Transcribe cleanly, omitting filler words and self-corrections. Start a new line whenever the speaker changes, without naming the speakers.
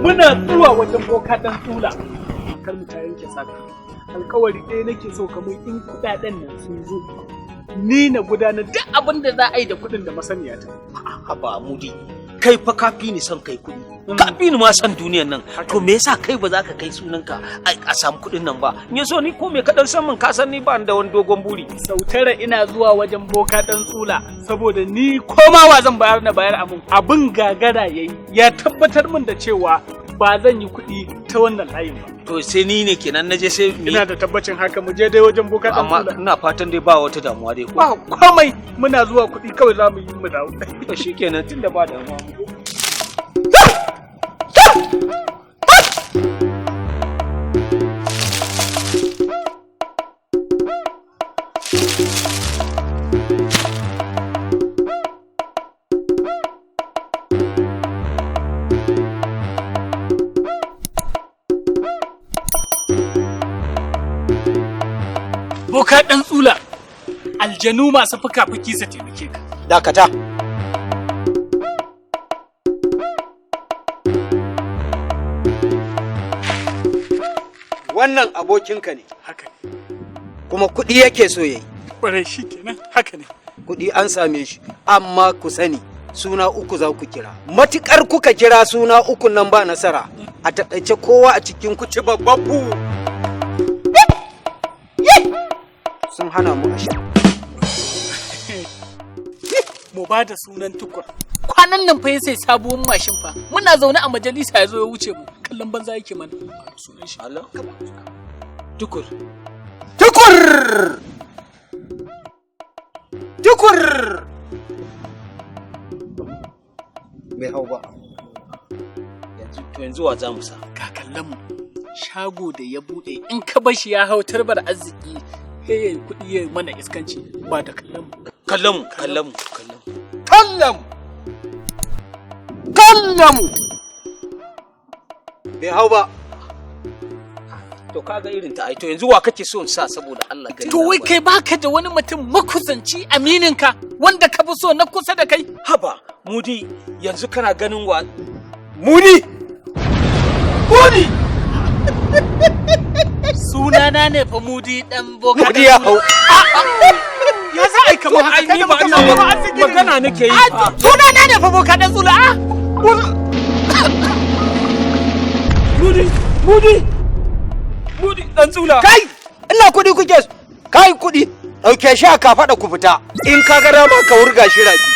Muna zuwa wajen boka dan Tsula. Kar mu ta yanke saka. Alƙawari ɗaya nake so kamar in kuɗaɗen nan sun zo. Ni na gudanar duk abin da za a yi da kuɗin da masaniya ta.
Haba Mudi, kai fa kafi ni son kai kuɗi. Kafi ni ma son duniyan nan. To me yasa kai ba za ka kai sunanka a samu kuɗin nan ba? In so ni ko me kaɗan san min ka san ni ba da wani dogon buri.
Sautara ina zuwa wajen boka dan Tsula saboda ni komawa zan bayar na bayar abin gagara yayi. Ya tabbatar min da cewa ba zan yi kuɗi ta wannan layin ba.
To sai ni ne kenan naje sai
ina da tabbacin haka mu je dai wajen boka dan Tsula.
Amma ina fatan dai ba wata damuwa dai ko.
Ba komai muna zuwa kuɗi kawai za mu yi mu dawo.
To shikenan tunda ba damuwa.
Boka ɗan Tsula, aljanu masu fuka-fuki su taimake ka.
Dakata.
Wannan abokinka ne.
Haka ne.
Kuma kuɗi yake so yayi.
Ƙwarai shi kenan, haka ne.
Kuɗi an same shi, amma ku sani suna uku za ku kira. Matuƙar kuka kira suna uku nan ba nasara, a taƙaice kowa a cikin ku ci babban bu. Sun hana mu a sha.
Mu ba da sunan Tukur. Kwanan nan fa ya sai sabuwar mashin fa. Muna zaune a majalisa ya zo ya wuce mu. Kallon banza yake mana. Sunan shi.
Allah. Tukur.
Tukur! Tukur! Bai hau ba.
Yanzu wa za mu sa?
Kakallan mu. Shago da ya bude in ka bar shi ya hau tarbar arziki. Hey, kuɗi ya mana iskanci ba da kallon mu.
Kallon
mu. Bai hau ba.
To kaga irin ta ai to yanzu wa kake so in sa saboda Allah gari.
To wai kai baka da wani mutum makusanci aminin ka wanda ka fi so na kusa da kai?
Haba, Mudi yanzu kana ganin wa
Mudi! Mudi!
Sunana ne fa Mudi dan boka.
Mudi ya hau.
Ya za a yi kamar haka
ni ba magana nake yi.
Sunana ne fa boka dan Tsula.
Mudi dan Tsula.
Kai! Ina kuɗi kuke so. Kai kuɗi. Ɗauke shi a kafaɗa ku fita. In ka ga dama ka wurga shi rafi.